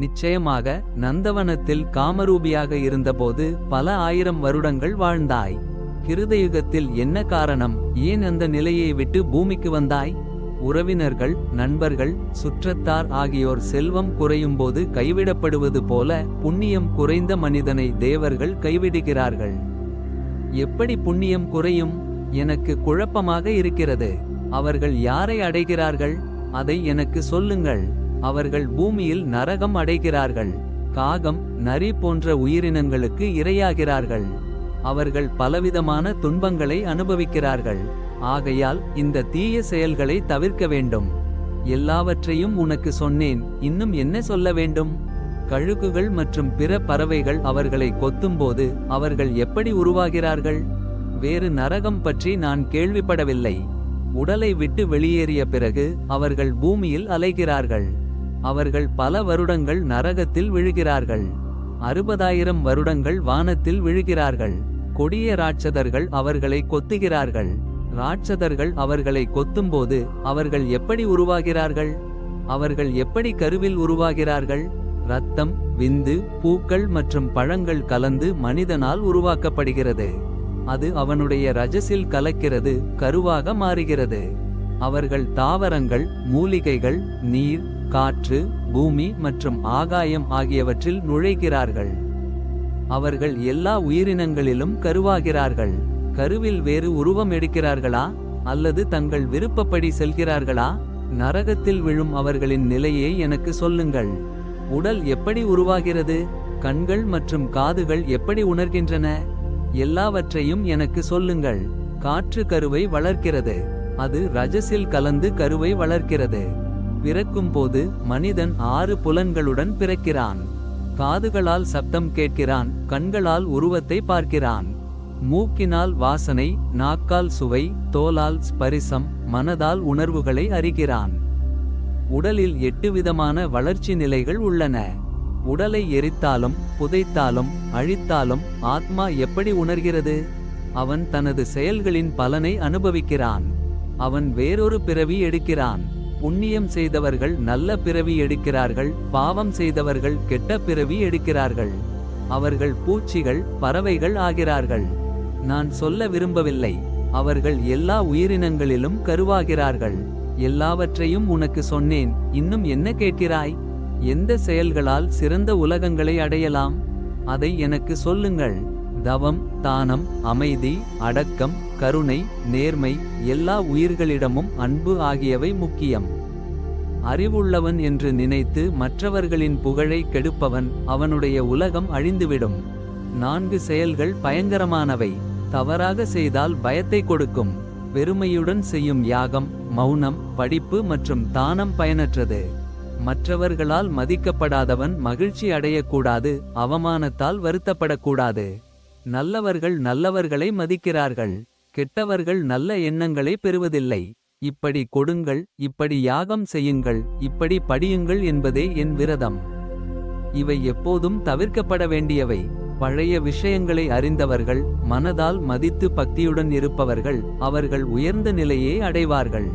நிச்சயமாக நந்தவனத்தில் காமரூபியாக இருந்தபோது பல ஆயிரம் வருடங்கள் வாழ்ந்தாய். கிருதயுகத்தில் என்ன காரணம், ஏன் அந்த நிலையை விட்டு பூமிக்கு வந்தாய்? உறவினர்கள், நண்பர்கள், சுற்றத்தார் ஆகியோர் செல்வம் குறையும்போது கைவிடப்படுவது போல புண்ணியம் குறைந்த மனிதனை தேவர்கள் கைவிடுகிறார்கள். எப்படி புண்ணியம் குறையும்? எனக்கு குழப்பமாக இருக்கிறது. அவர்கள் யாரை அடைகிறார்கள்? அதை எனக்கு சொல்லுங்கள். அவர்கள் பூமியில் நரகம் அடைகிறார்கள். காகம், நரி போன்ற உயிரினங்களுக்கு இரையாகிறார்கள். அவர்கள் பலவிதமான துன்பங்களை அனுபவிக்கிறார்கள். ஆகையால் இந்த தீய செயல்களை தவிர்க்க வேண்டும். எல்லாவற்றையும் உனக்கு சொன்னேன், இன்னும் என்ன சொல்ல வேண்டும்? கழுகுகள் மற்றும் பிற பறவைகள் அவர்களை கொத்தும்போது அவர்கள் எப்படி உருவாகிறார்கள்? வேறு நரகம் பற்றி நான் கேள்விப்படவில்லை. உடலை விட்டு வெளியேறிய பிறகு அவர்கள் பூமியில் அலைகிறார்கள். அவர்கள் பல வருடங்கள் நரகத்தில் விழுகிறார்கள். 60,000 வருடங்கள் வானத்தில் விழுகிறார்கள். கொடிய ராட்சதர்கள் அவர்களை கொத்துகிறார்கள். ராட்சதர்கள் அவர்களை கொத்தும்போது அவர்கள் எப்படி உருவாகிறார்கள்? அவர்கள் எப்படி கருவில் உருவாகிறார்கள்? இரத்தம், விந்து, பூக்கள் மற்றும் பழங்கள் கலந்து மனிதனால் உருவாக்கப்படுகிறது. அது அவனுடைய ரஜசில் கலக்கிறது, கருவாக மாறுகிறது. அவர்கள் தாவரங்கள், மூலிகைகள், நீர், காற்று, பூமி மற்றும் ஆகாயம் ஆகியவற்றில் நுழைகிறார்கள். அவர்கள் எல்லா உயிரினங்களிலும் கருவாகிறார்கள். கருவில் வேறு உருவம் எடுக்கிறார்களா அல்லது தங்கள் விருப்பப்படி செல்கிறார்களா? நரகத்தில் விழும் அவர்களின் நிலையை எனக்கு சொல்லுங்கள். உடல் எப்படி உருவாகிறது? கண்கள் மற்றும் காதுகள் எப்படி உணர்கின்றன? எல்லாவற்றையும் எனக்கு சொல்லுங்கள். காற்று கருவை வளர்க்கிறது. அது ரஜசில் கலந்து கருவை வளர்க்கிறது. பிறக்கும்போது மனிதன் 6 புலன்களுடன் பிறக்கிறான். காதுகளால் சப்தம் கேட்கிறான், கண்களால் உருவத்தை பார்க்கிறான், மூக்கினால் வாசனை, நாக்கால் சுவை, தோலால் ஸ்பரிசம், மனதால் உணர்வுகளை அறிகிறான். உடலில் 8 விதமான வளர்ச்சி நிலைகள் உள்ளன. உடலை எரித்தாலும் புதைத்தாலும் அழித்தாலும் ஆத்மா எப்படி உணர்கிறது? அவன் தனது செயல்களின் பலனை அனுபவிக்கிறான். அவன் வேறொரு பிறவி எடுக்கிறான். புண்ணியம் செய்தவர்கள் நல்ல பிறவி எடுக்கிறார்கள், பாவம் செய்தவர்கள் கெட்ட பிறவி எடுக்கிறார்கள். அவர்கள் பூச்சிகள், பறவைகள் ஆகிறார்கள். நான் சொல்ல விரும்பவில்லை. அவர்கள் எல்லா உயிரினங்களிலும் கருவாகிறார்கள். எல்லாவற்றையும் உனக்கு சொன்னேன், இன்னும் என்ன கேட்கிறாய்? எந்த செயல்களால் சிறந்த உலகங்களை அடையலாம்? அதை எனக்கு சொல்லுங்கள். தவம், தானம், அமைதி, அடக்கம், கருணை, நேர்மை, எல்லா உயிர்களிடமும் அன்பு ஆகியவை முக்கியம். அறிவுள்ளவன் என்று நினைத்து மற்றவர்களின் புகழை கெடுப்பவன் அவனுடைய உலகம் அழிந்துவிடும். 4 செயல்கள் பயங்கரமானவை. தவறாக செய்தால் பயத்தை கொடுக்கும். பெருமையுடன் செய்யும் யாகம், மௌனம், படிப்பு மற்றும் தானம் பயனற்றது. மற்றவர்களால் மதிக்கப்படாதவன் மகிழ்ச்சி அடையக்கூடாது, அவமானத்தால் வருத்தப்படக்கூடாது. நல்லவர்கள் நல்லவர்களை மதிக்கிறார்கள். கெட்டவர்கள் நல்ல எண்ணங்களை பெறுவதில்லை. இப்படி கொடுங்கள், இப்படி யாகம் செய்யுங்கள், இப்படி படியுங்கள் என்பதே என் விரதம். இவை எப்போதும் தவிர்க்கப்பட வேண்டியவை. பழைய விஷயங்களை அறிந்தவர்கள், மனதால் மதித்து பக்தியுடன் இருப்பவர்கள் அவர்கள் உயர்ந்த நிலையை அடைவார்கள்.